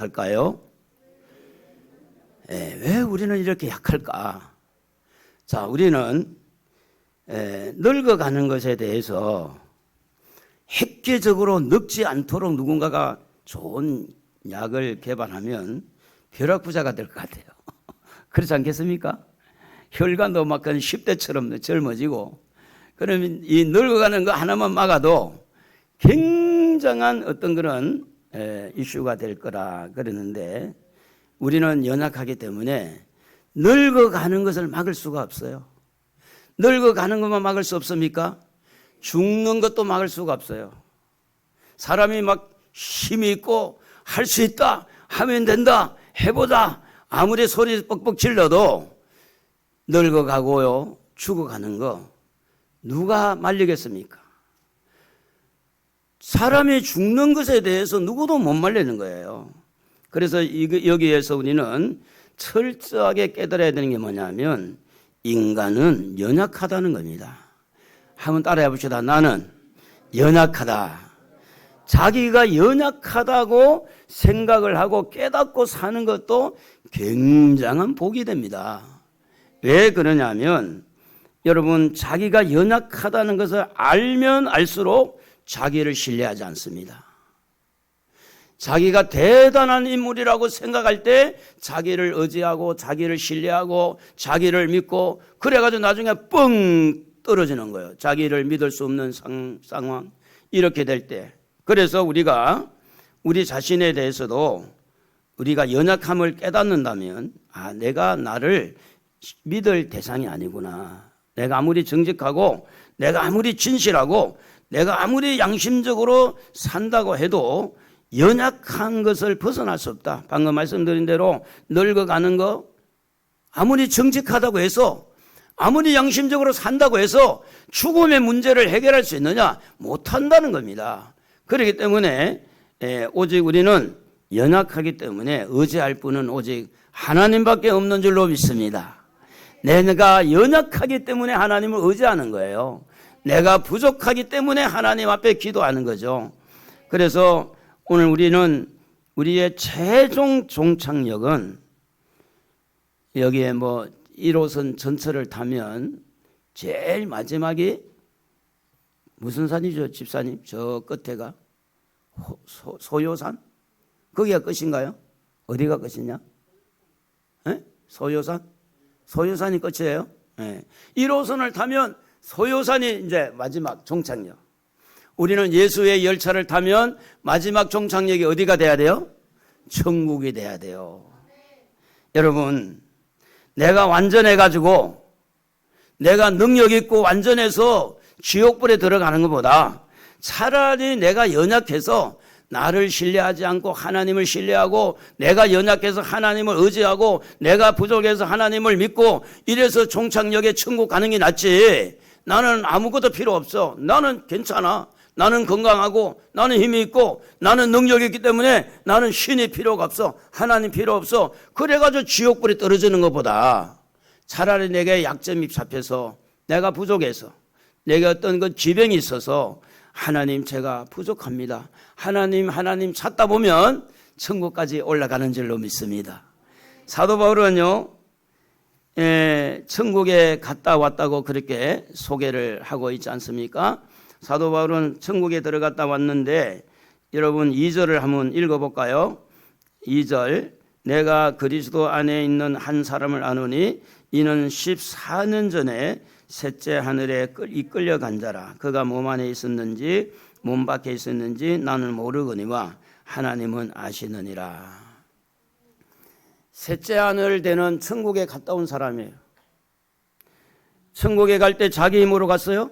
할까요? 왜 우리는 이렇게 약할까? 자, 우리는 늙어가는 것에 대해서 획기적으로 늙지 않도록 누군가가 좋은 약을 개발하면 벼락부자가 될 것 같아요. 그렇지 않겠습니까? 혈관도 막 10대처럼 젊어지고, 그러면 이 늙어가는 거 하나만 막아도 굉장한 어떤 그런 이슈가 될 거라 그러는데, 우리는 연약하기 때문에 늙어가는 것을 막을 수가 없어요. 늙어가는 것만 막을 수 없습니까? 죽는 것도 막을 수가 없어요. 사람이 막 힘이 있고 할 수 있다, 하면 된다, 해보자, 아무리 소리 뻑뻑 질러도 늙어가고요, 죽어가는 거 누가 말리겠습니까? 사람이 죽는 것에 대해서 누구도 못 말리는 거예요. 그래서 여기에서 우리는 철저하게 깨달아야 되는 게 뭐냐면, 인간은 연약하다는 겁니다. 한번 따라해 봅시다. 나는 연약하다. 자기가 연약하다고 생각을 하고 깨닫고 사는 것도 굉장한 복이 됩니다. 왜 그러냐면, 여러분, 자기가 연약하다는 것을 알면 알수록 자기를 신뢰하지 않습니다. 자기가 대단한 인물이라고 생각할 때 자기를 의지하고 자기를 신뢰하고 자기를 믿고, 그래가지고 나중에 뻥 떨어지는 거예요. 자기를 믿을 수 없는 상황, 이렇게 될 때. 그래서 우리가 우리 자신에 대해서도 우리가 연약함을 깨닫는다면, 내가 나를 믿을 대상이 아니구나. 내가 아무리 정직하고 내가 아무리 진실하고 내가 아무리 양심적으로 산다고 해도 연약한 것을 벗어날 수 없다. 방금 말씀드린 대로 늙어가는 거, 아무리 정직하다고 해서, 아무리 양심적으로 산다고 해서 죽음의 문제를 해결할 수 있느냐? 못한다는 겁니다. 그렇기 때문에 오직 우리는 연약하기 때문에 의지할 분은 오직 하나님밖에 없는 줄로 믿습니다. 내가 연약하기 때문에 하나님을 의지하는 거예요. 내가 부족하기 때문에 하나님 앞에 기도하는 거죠. 그래서 오늘 우리는 우리의 최종 종착역은, 여기에 1호선 전철을 타면 제일 마지막이 무슨 산이죠, 집사님? 저 끝에가 소요산? 거기가 끝인가요? 어디가 끝이냐? 소요산? 소요산이 끝이에요? 1호선을 타면 소요산이 이제 마지막 종착역. 우리는 예수의 열차를 타면 마지막 종착역이 어디가 돼야 돼요? 천국이 돼야 돼요. 여러분, 내가 완전해가지고 내가 능력 있고 완전해서 지옥불에 들어가는 것보다 차라리 내가 연약해서 나를 신뢰하지 않고 하나님을 신뢰하고, 내가 연약해서 하나님을 의지하고 내가 부족해서 하나님을 믿고 이래서 종착역에 천국 가는 게 낫지. 나는 아무것도 필요 없어, 나는 괜찮아, 나는 건강하고 나는 힘이 있고 나는 능력이 있기 때문에 나는 신이 필요가 없어, 하나님 필요 없어, 그래가지고 지옥불에 떨어지는 것보다 차라리 내게 약점이 잡혀서, 내가 부족해서, 내게 어떤 지병이 있어서 하나님 제가 부족합니다, 하나님 찾다 보면 천국까지 올라가는 줄로 믿습니다. 사도 바울은요, 천국에 갔다 왔다고 그렇게 소개를 하고 있지 않습니까? 사도 바울은 천국에 들어갔다 왔는데, 여러분 2절을 한번 읽어볼까요? 2절, 내가 그리스도 안에 있는 한 사람을 아노니 이는 14년 전에 셋째 하늘에 이끌려간 자라. 그가 몸 안에 있었는지 몸 밖에 있었는지 나는 모르거니와 하나님은 아시느니라. 셋째 하늘 되는 천국에 갔다 온 사람이에요. 천국에 갈 때 자기 힘으로 갔어요?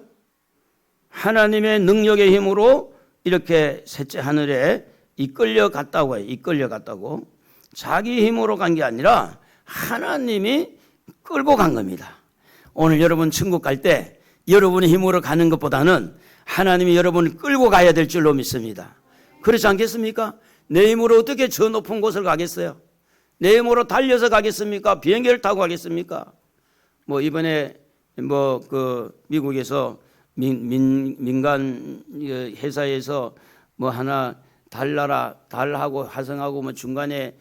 하나님의 능력의 힘으로 이렇게 셋째 하늘에 이끌려갔다고 해요. 이끌려갔다고. 자기 힘으로 간 게 아니라 하나님이 끌고 간 겁니다. 오늘 여러분 천국 갈 때 여러분의 힘으로 가는 것보다는 하나님이 여러분을 끌고 가야 될 줄로 믿습니다. 그렇지 않겠습니까? 내 힘으로 어떻게 저 높은 곳을 가겠어요? 내 힘으로 달려서 가겠습니까? 비행기를 타고 가겠습니까? 이번에 미국에서 민간 회사에서 하나 달하고 화성하고 뭐 중간에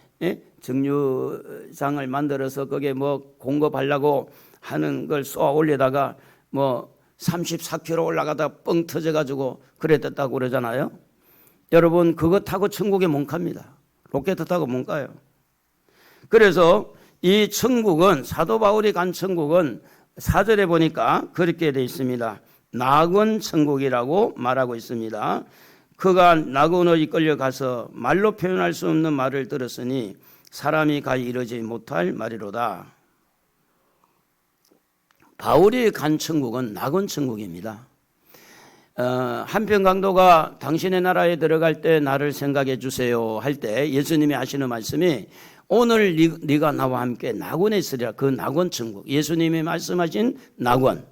정류장을 만들어서 거기에 뭐 공급하려고 하는 걸 쏘아 올리다가 뭐 34km 올라가다 뻥 터져가지고 그랬다고 그러잖아요. 여러분 그거 타고 천국에 못 갑니다. 로켓 타고 못 가요. 그래서 이 천국은 사도 바울이 간 천국은 4절에 보니까 그렇게 되어 있습니다. 낙원 천국이라고 말하고 있습니다. 그가 낙원으로 이끌려 가서 말로 표현할 수 없는 말을 들었으니 사람이 가히 이르지 못할 말이로다. 바울이 간 천국은 낙원 천국입니다. 한편 강도가 당신의 나라에 들어갈 때 나를 생각해 주세요 할 때 예수님이 하시는 말씀이 오늘 네가 나와 함께 낙원에 있으리라. 그 낙원 천국, 예수님이 말씀하신 낙원,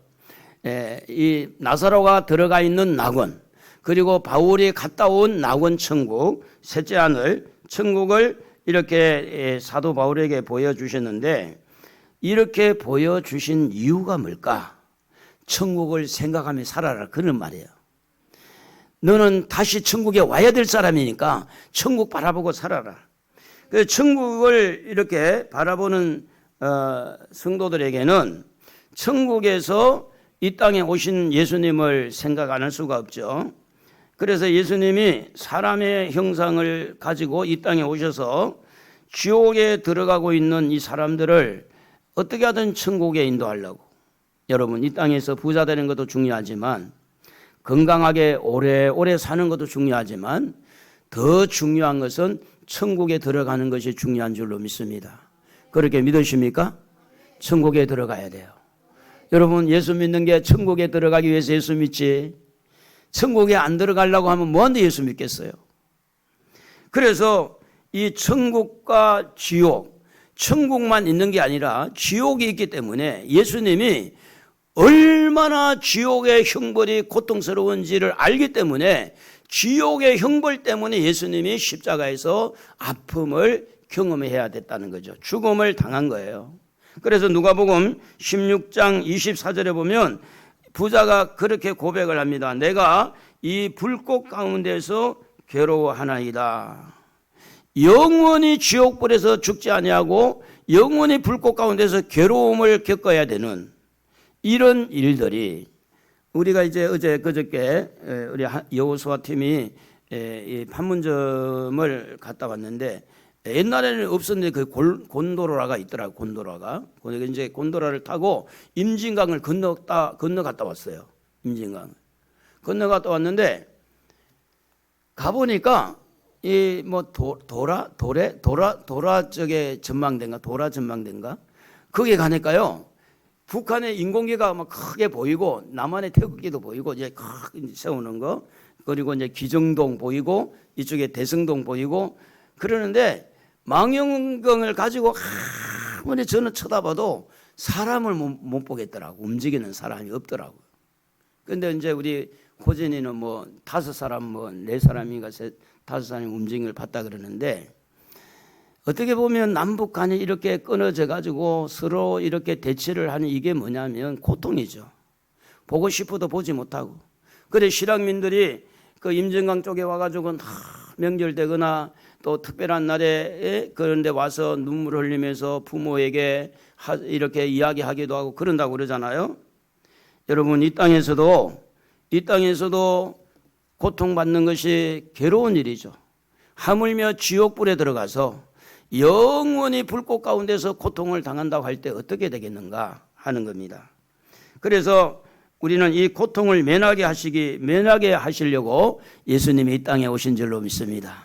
이 나사로가 들어가 있는 낙원, 그리고 바울이 갔다 온 낙원 천국, 셋째 하늘 천국을 이렇게 사도 바울에게 보여주셨는데, 이렇게 보여주신 이유가 뭘까? 천국을 생각하며 살아라, 그런 말이에요. 너는 다시 천국에 와야 될 사람이니까 천국 바라보고 살아라. 그 천국을 이렇게 바라보는 성도들에게는 천국에서 이 땅에 오신 예수님을 생각 안 할 수가 없죠. 그래서 예수님이 사람의 형상을 가지고 이 땅에 오셔서 지옥에 들어가고 있는 이 사람들을 어떻게 하든 천국에 인도하려고. 여러분, 이 땅에서 부자 되는 것도 중요하지만 건강하게 오래오래 사는 것도 중요하지만 더 중요한 것은 천국에 들어가는 것이 중요한 줄로 믿습니다. 그렇게 믿으십니까? 천국에 들어가야 돼요. 여러분, 예수 믿는 게 천국에 들어가기 위해서 예수 믿지, 천국에 안 들어가려고 하면 뭐한테 예수 믿겠어요? 그래서 이 천국과 지옥, 천국만 있는 게 아니라 지옥이 있기 때문에 예수님이 얼마나 지옥의 형벌이 고통스러운지를 알기 때문에 지옥의 형벌 때문에 예수님이 십자가에서 아픔을 경험해야 됐다는 거죠. 죽음을 당한 거예요. 그래서 누가복음 16장 24절에 보면 부자가 그렇게 고백을 합니다. 내가 이 불꽃 가운데서 괴로워하나이다. 영원히 지옥불에서 죽지 아니하고 영원히 불꽃 가운데서 괴로움을 겪어야 되는 이런 일들이, 우리가 이제 어제 그저께 우리 여호수아 팀이 판문점을 갔다 왔는데, 옛날에는 없었는데 그 곤도라가 있더라고. 곤도라가 이제 곤도라를 타고 임진강을 건너갔다 왔어요. 임진강 건너갔다 왔는데 가보니까 이 뭐 도라 쪽에 전망대인가, 도라 전망대인가, 거기에 가니까요, 북한의 인공기가 막 크게 보이고 남한의 태극기도 보이고 이제 크게 세우는 거, 그리고 이제 기정동 보이고 이쪽에 대성동 보이고 그러는데, 망원경을 가지고 아무리 저는 쳐다봐도 사람을 못 보겠더라고. 움직이는 사람이 없더라고. 근데 이제 우리 호진이는 뭐 5사람 뭐 4사람인가 5사람이 움직임을 봤다 그러는데, 어떻게 보면 남북 간이 이렇게 끊어져 가지고 서로 이렇게 대치를 하는 이게 뭐냐면 고통이죠. 보고 싶어도 보지 못하고. 그래 신앙민들이 그 임진강 쪽에 와가지고 명절 되거나 또 특별한 날에 그런데 와서 눈물 흘리면서 부모에게 이렇게 이야기하기도 하고 그런다고 그러잖아요. 여러분, 이 땅에서도 고통받는 것이 괴로운 일이죠. 하물며 지옥불에 들어가서 영원히 불꽃 가운데서 고통을 당한다고 할 때 어떻게 되겠는가 하는 겁니다. 그래서 우리는 이 고통을 면하게 하시려고 예수님이 이 땅에 오신 줄로 믿습니다.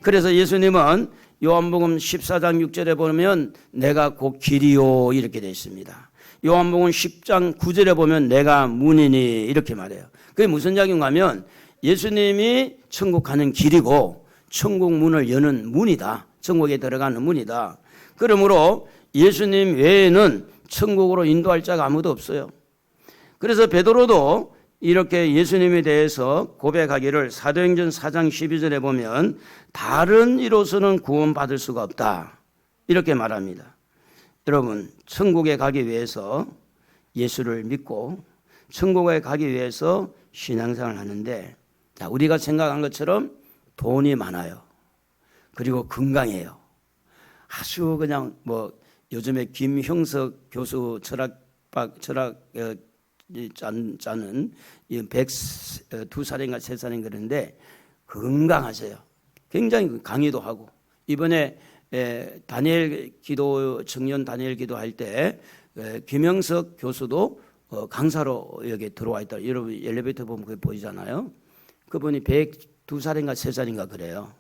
그래서 예수님은 요한복음 14장 6절에 보면 내가 곧 길이요 이렇게 되어 있습니다. 요한복음 10장 9절에 보면 내가 문이니 이렇게 말해요. 그게 무슨 이야기인가 하면 예수님이 천국 가는 길이고 천국 문을 여는 문이다. 천국에 들어가는 문이다. 그러므로 예수님 외에는 천국으로 인도할 자가 아무도 없어요. 그래서 베드로도 이렇게 예수님에 대해서 고백하기를 사도행전 4장 12절에 보면 다른 이로서는 구원받을 수가 없다 이렇게 말합니다. 여러분, 천국에 가기 위해서 예수를 믿고 천국에 가기 위해서 신앙생활을 하는데, 우리가 생각한 것처럼 돈이 많아요. 그리고 건강해요. 아주 그냥 뭐 요즘에 김형석 교수 짜는 102살인가 3살인 그런데 건강하세요. 굉장히 강의도 하고 이번에 다니엘 기도 청년 다니엘 기도할 때 김형석 교수도 강사로 여기 들어와 있다. 여러분 엘리베이터 보면 그게 보이잖아요. 그분이 102살인가 3살인가 그래요.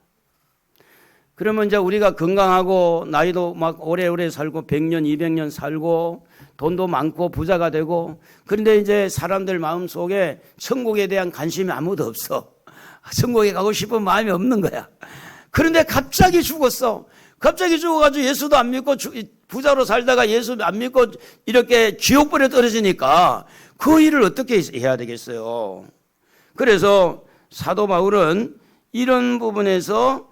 그러면 이제 우리가 건강하고 나이도 막 오래오래 살고 100년, 200년 살고 돈도 많고 부자가 되고 그런데 이제 사람들 마음속에 천국에 대한 관심이 아무도 없어. 천국에 가고 싶은 마음이 없는 거야. 그런데 갑자기 죽었어. 갑자기 죽어가지고 예수도 안 믿고 부자로 살다가 예수 안 믿고 이렇게 지옥불에 떨어지니까 그 일을 어떻게 해야 되겠어요. 그래서 사도 바울은 이런 부분에서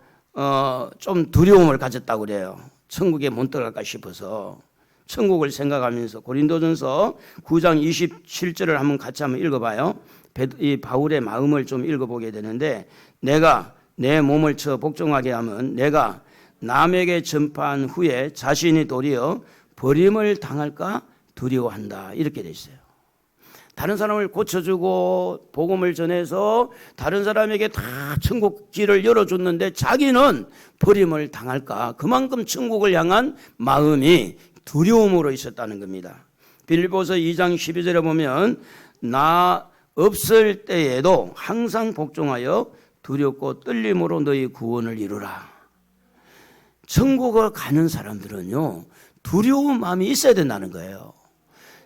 좀 두려움을 가졌다고 그래요. 천국에 못 들어갈까 싶어서 천국을 생각하면서 고린도전서 9장 27절을 한번 같이 한번 읽어봐요. 이 바울의 마음을 좀 읽어보게 되는데 내가 내 몸을 쳐 복종하게 하면 내가 남에게 전파한 후에 자신이 도리어 버림을 당할까 두려워한다. 이렇게 돼 있어요. 다른 사람을 고쳐주고 복음을 전해서 다른 사람에게 다 천국 길을 열어줬는데 자기는 버림을 당할까 그만큼 천국을 향한 마음이 두려움으로 있었다는 겁니다. 빌립보서 2장 12절에 보면 나 없을 때에도 항상 복종하여 두렵고 떨림으로 너희 구원을 이루라. 천국을 가는 사람들은요 두려운 마음이 있어야 된다는 거예요.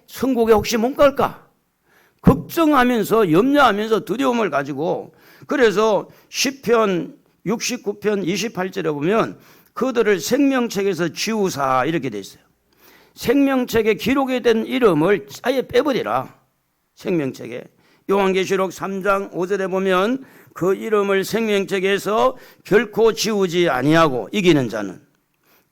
천국에 혹시 못 갈까? 걱정하면서 염려하면서 두려움을 가지고 그래서 시편 69편 28절에 보면 그들을 생명책에서 지우사 이렇게 돼 있어요. 생명책에 기록이 된 이름을 아예 빼버리라. 생명책에 요한계시록 3장 5절에 보면 그 이름을 생명책에서 결코 지우지 아니하고 이기는 자는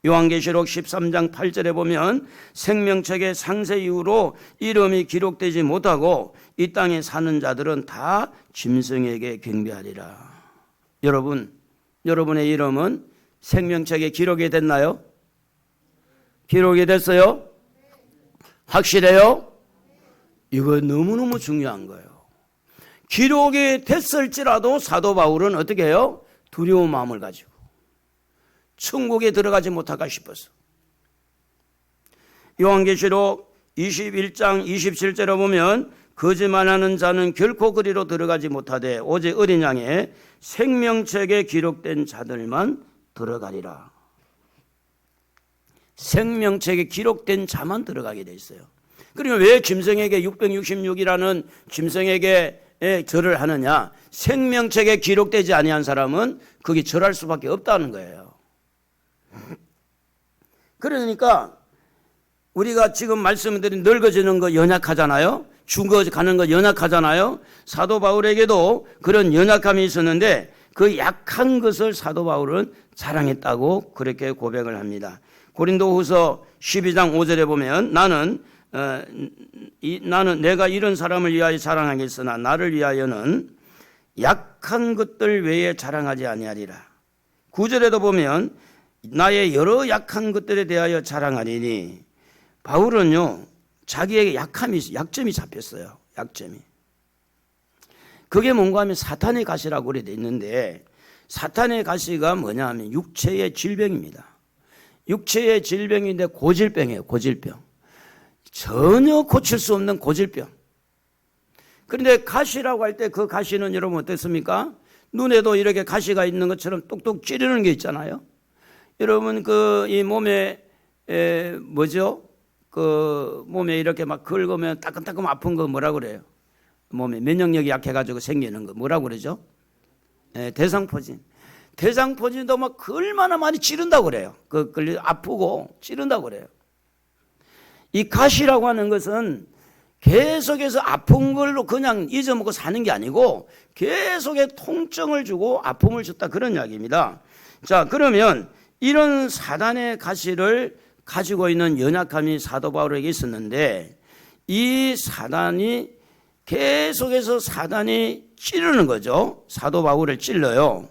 요한계시록 13장 8절에 보면 생명책의 상세 이후로 이름이 기록되지 못하고 이 땅에 사는 자들은 다 짐승에게 경배하리라. 여러분, 여러분의 이름은 생명책에 기록이 됐나요? 기록이 됐어요? 확실해요? 이거 너무너무 중요한 거예요. 기록이 됐을지라도 사도 바울은 어떻게 해요? 두려운 마음을 가지고 천국에 들어가지 못할까 싶어서. 요한계시록 21장 27절에 보면 거짓말하는 자는 결코 그리로 들어가지 못하되 오직 어린 양의 생명책에 기록된 자들만 들어가리라. 생명책에 기록된 자만 들어가게 돼 있어요. 그러면 왜 짐승에게 666이라는 짐승에게 절을 하느냐? 생명책에 기록되지 아니한 사람은 거기 절할 수밖에 없다는 거예요. 그러니까 우리가 지금 말씀드린 늙어지는 거 연약하잖아요. 죽어가는 거 연약하잖아요. 사도 바울에게도 그런 연약함이 있었는데 그 약한 것을 사도 바울은 자랑했다고 그렇게 고백을 합니다. 고린도후서 12장 5절에 보면 나는 내가 이런 사람을 위하여 자랑하겠으나 나를 위하여는 약한 것들 외에 자랑하지 아니하리라. 9절에도 보면 나의 여러 약한 것들에 대하여 자랑하리니 바울은요 자기에게 약점이 잡혔어요. 약점이. 그게 뭔가 하면 사탄의 가시라고 그래 돼 있는데 사탄의 가시가 뭐냐 하면 육체의 질병입니다. 육체의 질병인데 고질병이에요. 고질병. 전혀 고칠 수 없는 고질병. 그런데 가시라고 할 때 그 가시는 여러분 어떻습니까? 눈에도 이렇게 가시가 있는 것처럼 뚝뚝 찌르는 게 있잖아요. 여러분 이 몸에 몸에 이렇게 막 긁으면 따끔따끔 아픈 거 뭐라 그래요? 몸에 면역력이 약해가지고 생기는 거 뭐라 그러죠? 대상포진. 대상포진도 막 얼마나 많이 찌른다고 그래요. 아프고 찌른다고 그래요. 이 가시라고 하는 것은 계속해서 아픈 걸로 그냥 잊어먹고 사는 게 아니고 계속의 통증을 주고 아픔을 줬다 그런 이야기입니다. 자, 그러면 이런 사단의 가시를 가지고 있는 연약함이 사도 바울에게 있었는데 이 사단이 계속해서 사단이 찌르는 거죠. 사도 바울을 찔러요.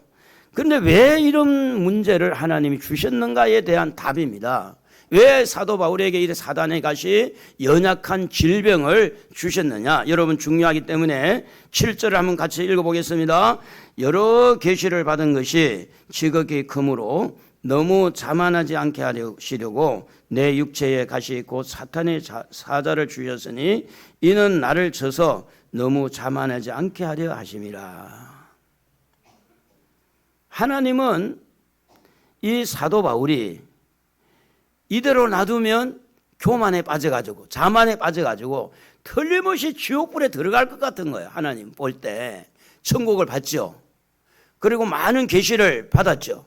그런데 왜 이런 문제를 하나님이 주셨는가에 대한 답입니다. 왜 사도 바울에게 이 사단의 가시, 연약한 질병을 주셨느냐? 여러분 중요하기 때문에 7절을 한번 같이 읽어보겠습니다. 여러 계시를 받은 것이 지극히 크므로 너무 자만하지 않게 하시려고 내 육체의 가시 곧 사탄의 사자를 주셨으니 이는 나를 쳐서 너무 자만하지 않게 하려 하심이라. 하나님은 이 사도 바울이 이대로 놔두면 교만에 빠져가지고 자만에 빠져가지고 틀림없이 지옥불에 들어갈 것 같은 거예요. 하나님 볼 때 천국을 봤죠. 그리고 많은 계시를 받았죠.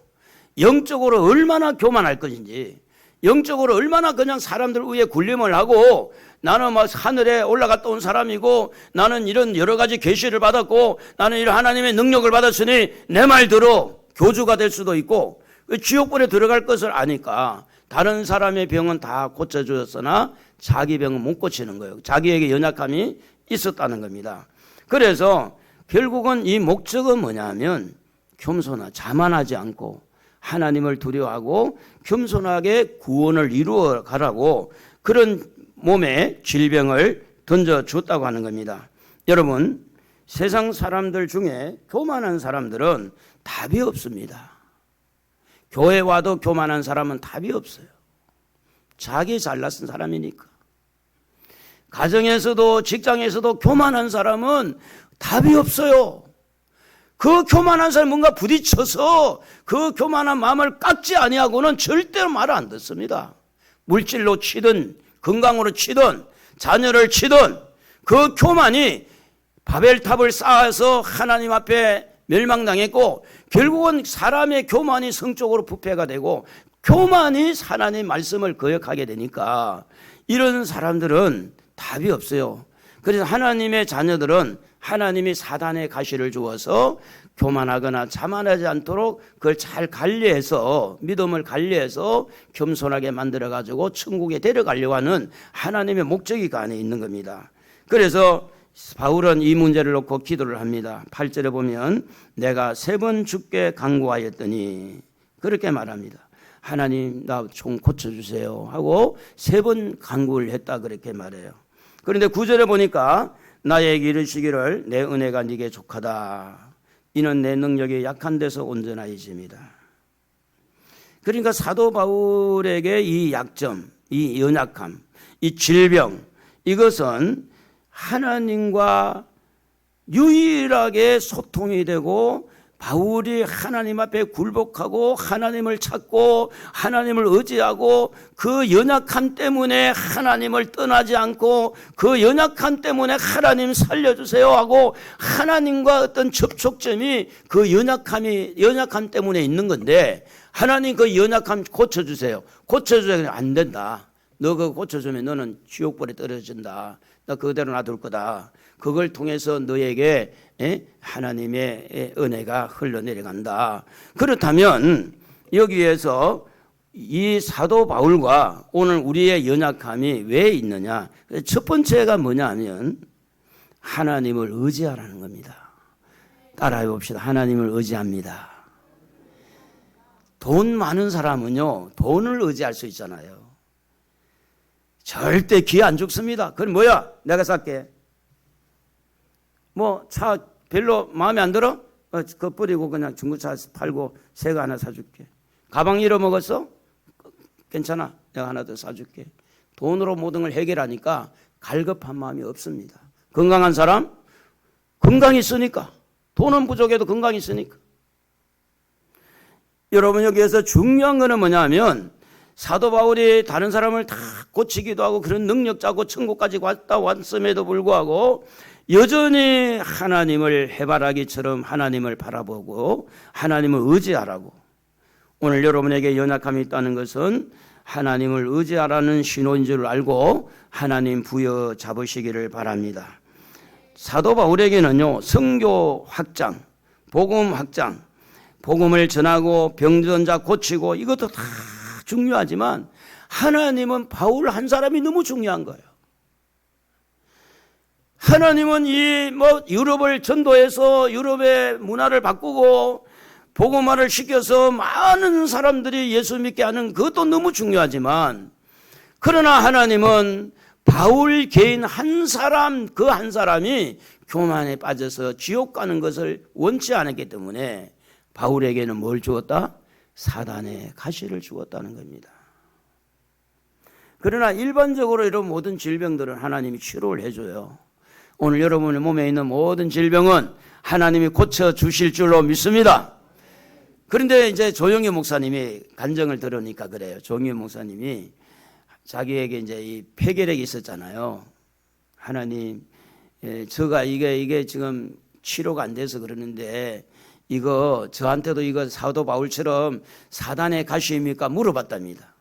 영적으로 얼마나 교만할 것인지, 영적으로 얼마나 그냥 사람들 위에 군림을 하고 나는 막 하늘에 올라갔다 온 사람이고 나는 이런 여러 가지 계시를 받았고 나는 이런 하나님의 능력을 받았으니 내 말대로 교주가 될 수도 있고 지옥불에 들어갈 것을 아니까 다른 사람의 병은 다 고쳐주었으나 자기 병은 못 고치는 거예요. 자기에게 연약함이 있었다는 겁니다. 그래서 결국은 이 목적은 뭐냐면 겸손하, 자만하지 않고 하나님을 두려워하고 겸손하게 구원을 이루어 가라고 그런 몸에 질병을 던져줬다고 하는 겁니다. 여러분, 세상 사람들 중에 교만한 사람들은 답이 없습니다. 교회 와도 교만한 사람은 답이 없어요. 자기 잘났은 사람이니까. 가정에서도 직장에서도 교만한 사람은 답이 없어요. 그 교만한 사람이 뭔가 부딪혀서 그 교만한 마음을 깎지 아니하고는 절대로 말을 안 듣습니다. 물질로 치든 건강으로 치든 자녀를 치든 그 교만이 바벨탑을 쌓아서 하나님 앞에 멸망당했고 결국은 사람의 교만이 성적으로 부패가 되고 교만이 하나님의 말씀을 거역하게 되니까 이런 사람들은 답이 없어요. 그래서 하나님의 자녀들은 하나님이 사단의 가시를 주어서 교만하거나 자만하지 않도록 그걸 잘 관리해서 믿음을 관리해서 겸손하게 만들어가지고 천국에 데려가려고 하는 하나님의 목적이 그 안에 있는 겁니다. 그래서 바울은 이 문제를 놓고 기도를 합니다. 8절에 보면 내가 3번 죽게 간구하였더니 그렇게 말합니다. 하나님 나 좀 고쳐주세요 하고 3번 간구를 했다 그렇게 말해요. 그런데 9절에 보니까 나에게 이르시기를 내 은혜가 네게 족하다. 이는 내 능력이 약한 데서 온전하여집니다. 그러니까 사도 바울에게 이 약점, 이 연약함, 이 질병 이것은 하나님과 유일하게 소통이 되고 바울이 하나님 앞에 굴복하고 하나님을 찾고 하나님을 의지하고 그 연약함 때문에 하나님을 떠나지 않고 그 연약함 때문에 하나님 살려주세요 하고 하나님과 어떤 접촉점이 그 연약함 때문에 있는 건데 하나님 그 연약함 고쳐주세요. 고쳐주세요. 안 된다. 너 그거 고쳐주면 너는 지옥불에 떨어진다. 나 그대로 놔둘 거다. 그걸 통해서 너에게 하나님의 은혜가 흘러내려간다. 그렇다면 여기에서 이 사도 바울과 오늘 우리의 연약함이 왜 있느냐? 첫 번째가 뭐냐면 하나님을 의지하라는 겁니다. 따라해 봅시다. 하나님을 의지합니다. 돈 많은 사람은요, 돈을 의지할 수 있잖아요. 절대 기회 안 죽습니다. 그럼 뭐야? 내가 살게. 뭐 차 별로 마음에 안 들어? 그거 뿌리고 그냥 중고차 팔고 새 거 하나 사줄게. 가방 잃어먹었어? 괜찮아. 내가 하나 더 사줄게. 돈으로 모든 걸 해결하니까 갈급한 마음이 없습니다. 건강한 사람? 건강이 있으니까. 돈은 부족해도 건강이 있으니까. 여러분 여기에서 중요한 거는 뭐냐면 사도 바울이 다른 사람을 다 고치기도 하고 그런 능력자고 천국까지 왔음에도 불구하고 여전히 하나님을 해바라기처럼 하나님을 바라보고 하나님을 의지하라고. 오늘 여러분에게 연약함이 있다는 것은 하나님을 의지하라는 신호인 줄 알고 하나님 부여 잡으시기를 바랍니다. 사도 바울에게는요, 선교 확장, 복음 확장, 복음을 전하고 병든 자 고치고 이것도 다 중요하지만 하나님은 바울 한 사람이 너무 중요한 거예요. 하나님은 유럽을 전도해서 유럽의 문화를 바꾸고 복음화를 시켜서 많은 사람들이 예수 믿게 하는 그것도 너무 중요하지만, 그러나 하나님은 바울 개인 한 사람, 그 한 사람이 교만에 빠져서 지옥 가는 것을 원치 않았기 때문에 바울에게는 뭘 주었다? 사단의 가시를 주었다는 겁니다. 그러나 일반적으로 이런 모든 질병들은 하나님이 치료를 해줘요. 오늘 여러분의 몸에 있는 모든 질병은 하나님이 고쳐주실 줄로 믿습니다. 그런데 이제 조영희 목사님이 간증을 들으니까 그래요. 조영희 목사님이 자기에게 이제 이 폐결핵이 있었잖아요. 하나님, 제가 이게 지금 치료가 안 돼서 그러는데 이거 저한테도 이거 사도 바울처럼 사단의 가시입니까? 물어봤답니다.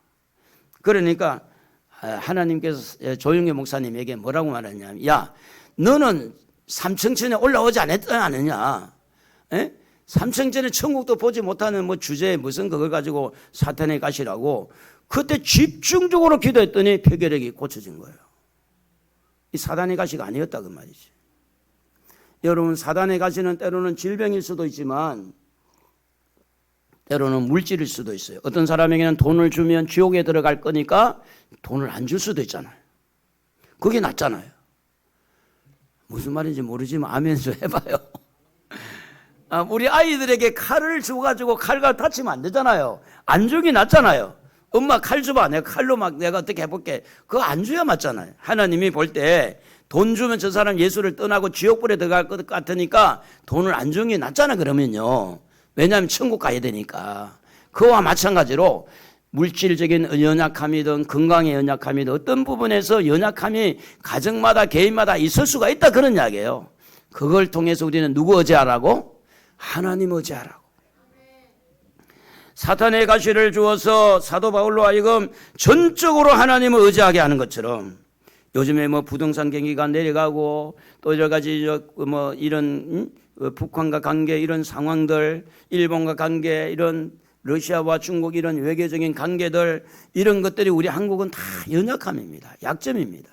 그러니까 하나님께서 조영희 목사님에게 뭐라고 말했냐면, 야, 너는 삼층천에 올라오지 않느냐? 에? 삼층천에 천국도 보지 못하는 뭐 주제에 무슨 그걸 가지고 사탄의 가시라고. 그때 집중적으로 기도했더니 폐결핵이 고쳐진 거예요. 이 사단의 가시가 아니었다 그 말이지. 여러분, 사단의 가시는 때로는 질병일 수도 있지만 때로는 물질일 수도 있어요. 어떤 사람에게는 돈을 주면 지옥에 들어갈 거니까 돈을 안 줄 수도 있잖아요. 그게 낫잖아요. 무슨 말인지 모르지만 아멘 좀 해봐요. 우리 아이들에게 칼을 줘가지고 칼과 다치면 안 되잖아요. 안 주기 낫잖아요. 엄마 칼 줘봐. 내가 칼로 막 내가 어떻게 해볼게. 그거 안 줘야 맞잖아요. 하나님이 볼 때 돈 주면 저 사람 예수를 떠나고 지옥불에 들어갈 것 같으니까 돈을 안 주는 게 낫잖아 그러면요. 왜냐하면 천국 가야 되니까. 그와 마찬가지로 물질적인 연약함이든 건강의 연약함이든 어떤 부분에서 연약함이 가정마다 개인마다 있을 수가 있다 그런 이야기예요. 그걸 통해서 우리는 누구 의지하라고? 하나님 의지하라고. 사탄의 가시를 주어서 사도 바울로 하여금 전적으로 하나님을 의지하게 하는 것처럼, 요즘에 뭐 부동산 경기가 내려가고 또 여러 가지 뭐 이런 북한과 관계 이런 상황들, 일본과 관계 이런 러시아와 중국 이런 외교적인 관계들, 이런 것들이 우리 한국은 다 연약함입니다. 약점입니다.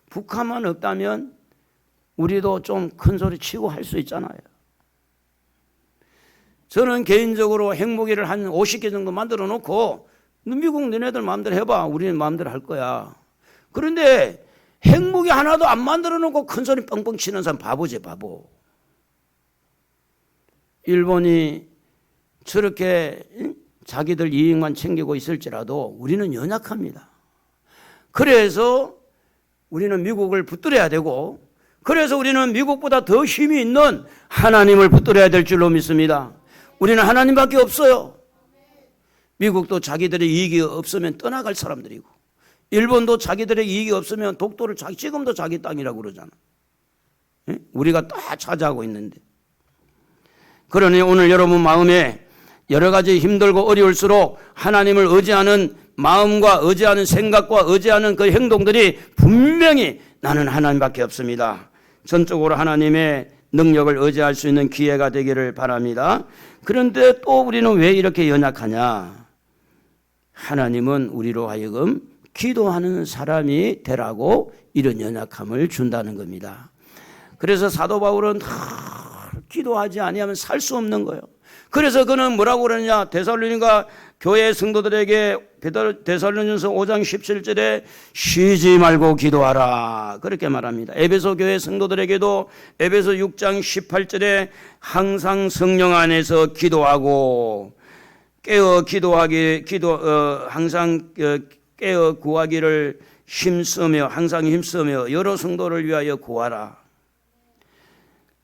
북한만 없다면 우리도 좀 큰 소리 치고 할 수 있잖아요. 저는 개인적으로 핵무기를 한 50개 정도 만들어 놓고 미국 너네들 마음대로 해봐. 우리는 마음대로 할 거야. 그런데 핵무기 하나도 안 만들어 놓고 큰 소리 뻥뻥 치는 사람 바보지 바보. 일본이 저렇게 자기들 이익만 챙기고 있을지라도 우리는 연약합니다. 그래서 우리는 미국을 붙들어야 되고, 그래서 우리는 미국보다 더 힘이 있는 하나님을 붙들어야 될 줄로 믿습니다. 우리는 하나님밖에 없어요. 미국도 자기들의 이익이 없으면 떠나갈 사람들이고, 일본도 자기들의 이익이 없으면 독도를 지금도 자기 땅이라고 그러잖아. 우리가 다 차지하고 있는데. 그러니 오늘 여러분 마음에 여러 가지 힘들고 어려울수록 하나님을 의지하는 마음과 의지하는 생각과 의지하는 그 행동들이 분명히 나는 하나님밖에 없습니다. 전적으로 하나님의 능력을 의지할 수 있는 기회가 되기를 바랍니다. 그런데 또 우리는 왜 이렇게 연약하냐? 하나님은 우리로 하여금 기도하는 사람이 되라고 이런 연약함을 준다는 겁니다. 그래서 사도 바울은 기도하지 아니하면 살 수 없는 거예요. 그래서 그는 뭐라고 그러냐? 데살로니가 교회 성도들에게 데살로니전서 5장 17절에 쉬지 말고 기도하라 그렇게 말합니다. 에베소 교회 성도들에게도 에베소 6장 18절에 항상 성령 안에서 기도하고 깨어 항상 깨어 구하기를 힘쓰며 항상 힘쓰며 여러 성도를 위하여 구하라.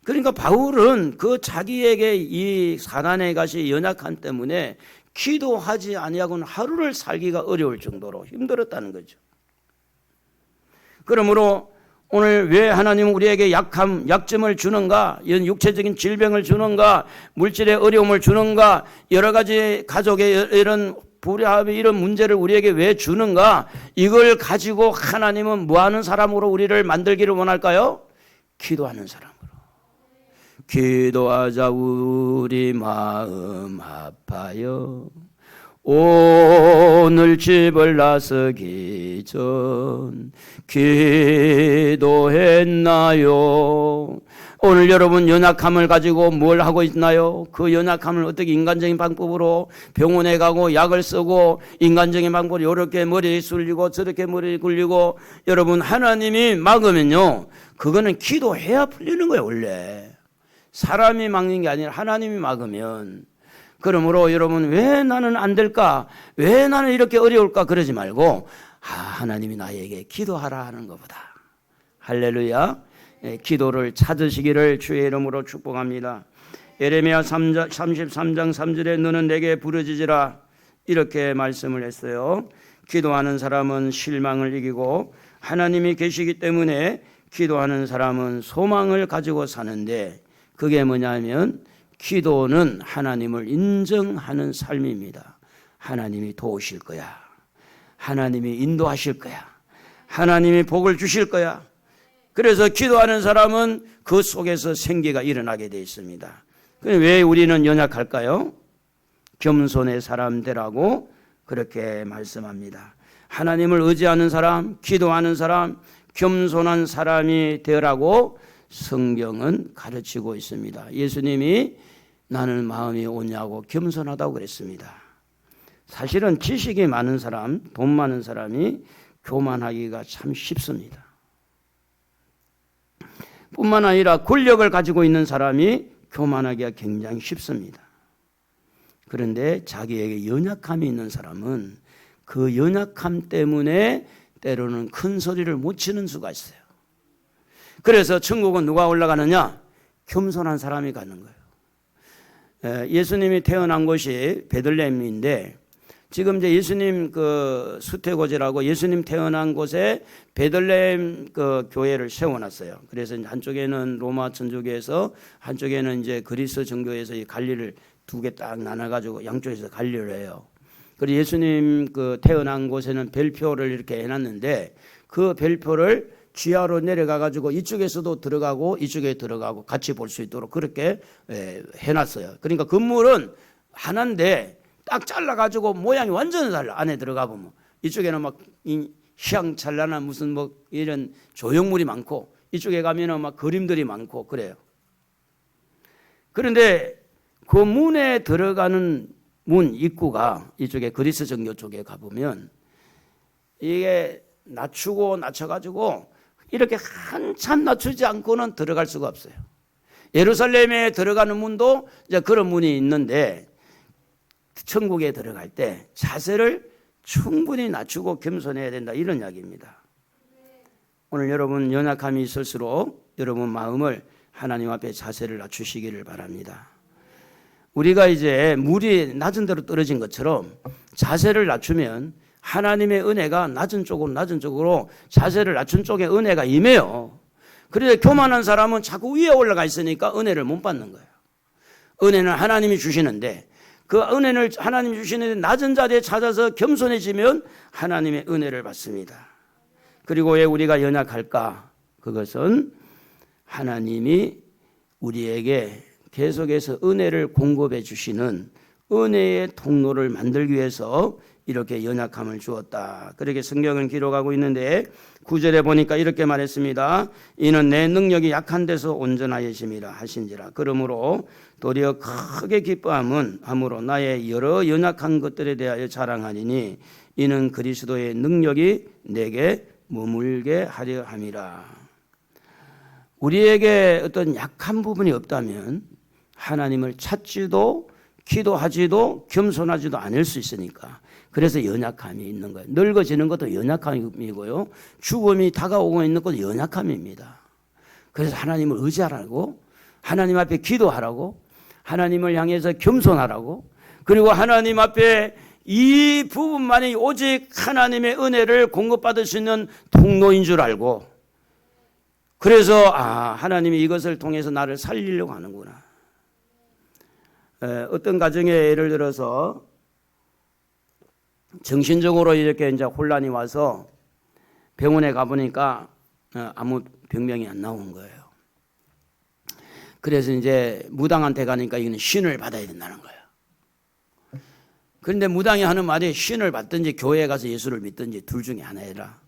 그러니까 바울은 그 자기에게 이 사단의 가시 연약함 때문에 기도하지 아니하고는 하루를 살기가 어려울 정도로 힘들었다는 거죠. 그러므로 오늘 왜 하나님은 우리에게 약점을 주는가? 이런 육체적인 질병을 주는가? 물질의 어려움을 주는가? 여러 가지 가족의 이런 불합의 이런 문제를 우리에게 왜 주는가? 이걸 가지고 하나님은 뭐하는 사람으로 우리를 만들기를 원할까요? 기도하는 사람으로. 기도하자 우리 마음 아파요. 오늘 집을 나서기 전 기도했나요? 오늘 여러분 연약함을 가지고 뭘 하고 있나요? 그 연약함을 어떻게 인간적인 방법으로 병원에 가고 약을 쓰고 인간적인 방법으로 이렇게 머리 굴리고 저렇게 머리 굴리고 여러분 하나님이 막으면요. 그거는 기도해야 풀리는 거예요 원래. 사람이 막는 게 아니라 하나님이 막으면. 그러므로 여러분 왜 나는 안 될까? 왜 나는 이렇게 어려울까? 그러지 말고 하나님이 나에게 기도하라 하는 것보다 할렐루야. 기도를 찾으시기를 주의 이름으로 축복합니다. 예레미야 33장 3절에 너는 내게 부르짖으라 이렇게 말씀을 했어요. 기도하는 사람은 실망을 이기고 하나님이 계시기 때문에 기도하는 사람은 소망을 가지고 사는데 그게 뭐냐면 기도는 하나님을 인정하는 삶입니다. 하나님이 도우실 거야. 하나님이 인도하실 거야. 하나님이 복을 주실 거야. 그래서 기도하는 사람은 그 속에서 생기가 일어나게 되어 있습니다. 왜 우리는 연약할까요? 겸손의 사람 되라고 그렇게 말씀합니다. 하나님을 의지하는 사람, 기도하는 사람, 겸손한 사람이 되라고 성경은 가르치고 있습니다. 예수님이 나는 마음이 오냐고 겸손하다고 그랬습니다. 사실은 지식이 많은 사람, 돈 많은 사람이 교만하기가 참 쉽습니다. 뿐만 아니라 권력을 가지고 있는 사람이 교만하기가 굉장히 쉽습니다. 그런데 자기에게 연약함이 있는 사람은 그 연약함 때문에 때로는 큰 소리를 못 치는 수가 있어요. 그래서 천국은 누가 올라가느냐? 겸손한 사람이 가는 거예요. 예수님이 태어난 곳이 베들레헴인데 지금 이제 예수님 그 수태고지라고 예수님 태어난 곳에 베들레헴 그 교회를 세워놨어요. 그래서 이제 한쪽에는 로마 천주교에서 한쪽에는 이제 그리스 정교에서 이 갈릴리를 두 개 딱 나눠가지고 양쪽에서 갈릴리를 해요. 그리고 예수님 그 태어난 곳에는 별표를 이렇게 해놨는데 그 별표를 지하로 내려가가지고 이쪽에서도 들어가고 이쪽에 들어가고 같이 볼 수 있도록 그렇게 해놨어요. 그러니까 건물은 하나인데 딱 잘라가지고 모양이 완전 달라. 안에 들어가 보면 이쪽에는 막 희양찬란한 무슨 뭐 이런 조형물이 많고 이쪽에 가면은 막 그림들이 많고 그래요. 그런데 그 문에 들어가는 문 입구가 이쪽에 그리스 정교 쪽에 가보면 이게 낮춰가지고 이렇게 한참 낮추지 않고는 들어갈 수가 없어요. 예루살렘에 들어가는 문도 이제 그런 문이 있는데 천국에 들어갈 때 자세를 충분히 낮추고 겸손해야 된다 이런 이야기입니다. 오늘 여러분 연약함이 있을수록 여러분 마음을 하나님 앞에 자세를 낮추시기를 바랍니다. 우리가 이제 물이 낮은 데로 떨어진 것처럼 자세를 낮추면 하나님의 은혜가 낮은 쪽으로 자세를 낮춘 쪽에 은혜가 임해요. 그래서 교만한 사람은 자꾸 위에 올라가 있으니까 은혜를 못 받는 거예요. 은혜는 하나님이 주시는데 그 은혜를 하나님이 주시는데 낮은 자리에 찾아서 겸손해지면 하나님의 은혜를 받습니다. 그리고 왜 우리가 연약할까? 그것은 하나님이 우리에게 계속해서 은혜를 공급해 주시는 은혜의 통로를 만들기 위해서 이렇게 연약함을 주었다. 그렇게 성경은 기록하고 있는데 9절에 보니까 이렇게 말했습니다. 이는 내 능력이 약한 데서 온전하여심이라 하신지라. 그러므로 도리어 크게 기뻐함은 함으로 나의 여러 연약한 것들에 대하여 자랑하리니 이는 그리스도의 능력이 내게 머물게 하려 함이라. 우리에게 어떤 약한 부분이 없다면 하나님을 찾지도 기도하지도 겸손하지도 않을 수 있으니까 그래서 연약함이 있는 거예요. 늙어지는 것도 연약함이고요. 죽음이 다가오고 있는 것도 연약함입니다. 그래서 하나님을 의지하라고 하나님 앞에 기도하라고 하나님을 향해서 겸손하라고 그리고 하나님 앞에 이 부분만이 오직 하나님의 은혜를 공급받을 수 있는 통로인 줄 알고 그래서 하나님이 이것을 통해서 나를 살리려고 하는구나. 어떤 가정에 예를 들어서 정신적으로 이렇게 이제 혼란이 와서 병원에 가보니까 아무 병명이 안 나오는 거예요. 그래서 이제 무당한테 가니까 이거는 신을 받아야 된다는 거예요. 그런데 무당이 하는 말이 신을 받든지 교회에 가서 예수를 믿든지 둘 중에 하나이라.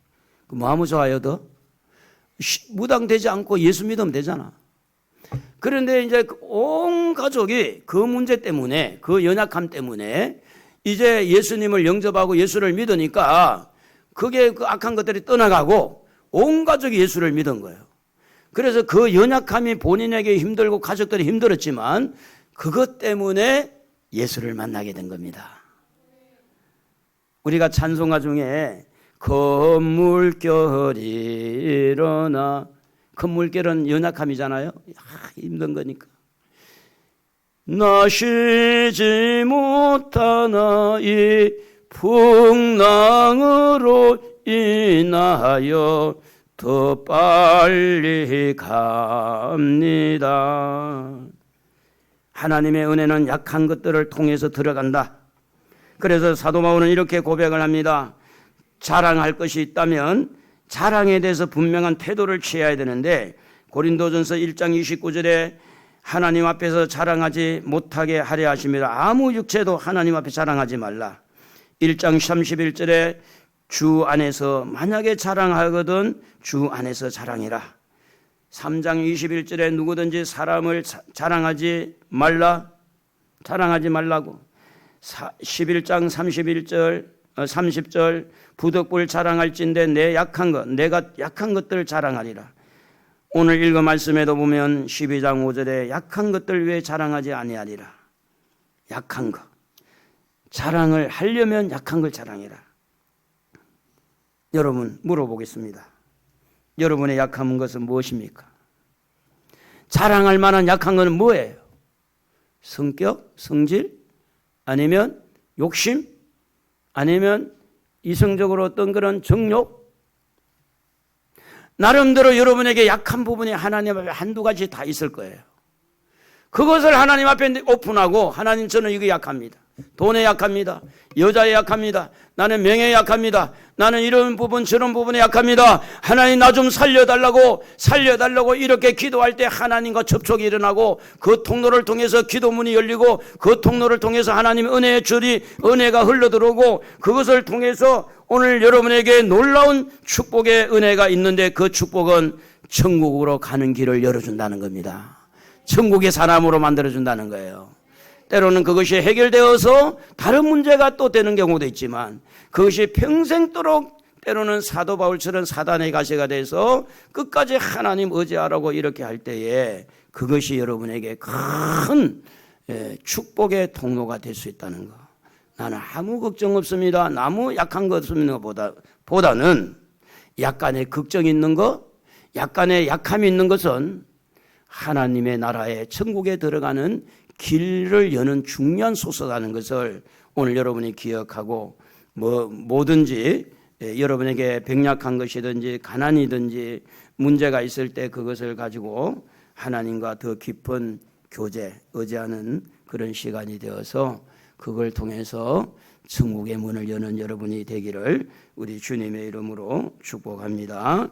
뭐 하면 좋아요 더? 무당 되지 않고 예수 믿으면 되잖아. 그런데 이제 온 가족이 그 문제 때문에, 그 연약함 때문에 이제 예수님을 영접하고 예수를 믿으니까 그게 그 악한 것들이 떠나가고 온 가족이 예수를 믿은 거예요. 그래서 그 연약함이 본인에게 힘들고 가족들이 힘들었지만 그것 때문에 예수를 만나게 된 겁니다. 우리가 찬송가 중에 건물결이 일어나, 건물결은 연약함이잖아요. 힘든 거니까. 나시지 못하나 이 풍랑으로 인하여 더 빨리 갑니다. 하나님의 은혜는 약한 것들을 통해서 들어간다. 그래서 사도 바울은 이렇게 고백을 합니다. 자랑할 것이 있다면 자랑에 대해서 분명한 태도를 취해야 되는데, 고린도전서 1장 29절에 하나님 앞에서 자랑하지 못하게 하려 하십니다. 아무 육체도 하나님 앞에 자랑하지 말라. 1장 31절에 주 안에서 만약에 자랑하거든 주 안에서 자랑이라. 3장 21절에 누구든지 사람을 자랑하지 말라, 자랑하지 말라고. 11장 30절 부득불 자랑할진대 내 약한 것, 내가 약한 것들 자랑하리라. 오늘 읽은 말씀에도 보면 12장 5절에 약한 것들 왜 자랑하지 아니하리라. 약한 것, 자랑을 하려면 약한 걸 자랑해라. 여러분, 물어보겠습니다. 여러분의 약한 것은 무엇입니까? 자랑할 만한 약한 것은 뭐예요? 성격, 성질? 아니면 욕심? 아니면 이성적으로 어떤 그런 정욕? 나름대로 여러분에게 약한 부분이 하나님 앞에 한두 가지 다 있을 거예요. 그것을 하나님 앞에 오픈하고, 하나님 저는 이거 약합니다. 돈에 약합니다. 여자에 약합니다. 나는 명예에 약합니다. 나는 이런 부분 저런 부분에 약합니다. 하나님 나 좀 살려달라고 이렇게 기도할 때 하나님과 접촉이 일어나고, 그 통로를 통해서 기도문이 열리고, 그 통로를 통해서 하나님의 은혜의 줄이, 은혜가 흘러들어오고, 그것을 통해서 오늘 여러분에게 놀라운 축복의 은혜가 있는데, 그 축복은 천국으로 가는 길을 열어준다는 겁니다. 천국의 사람으로 만들어준다는 거예요. 때로는 그것이 해결되어서 다른 문제가 또 되는 경우도 있지만, 그것이 평생도록 때로는 사도 바울처럼 사단의 가시가 돼서 끝까지 하나님 의지하라고 이렇게 할 때에 그것이 여러분에게 큰 축복의 통로가 될 수 있다는 거. 나는 아무 걱정 없습니다. 아무 약한 것 없습니다. 보다는 약간의 걱정이 있는 것, 약간의 약함이 있는 것은 하나님의 나라에 천국에 들어가는 길을 여는 중요한 소서라는 것을 오늘 여러분이 기억하고, 뭐든지 여러분에게 병약한 것이든지 가난이든지 문제가 있을 때 그것을 가지고 하나님과 더 깊은 교제, 의지하는 그런 시간이 되어서 그걸 통해서 천국의 문을 여는 여러분이 되기를 우리 주님의 이름으로 축복합니다.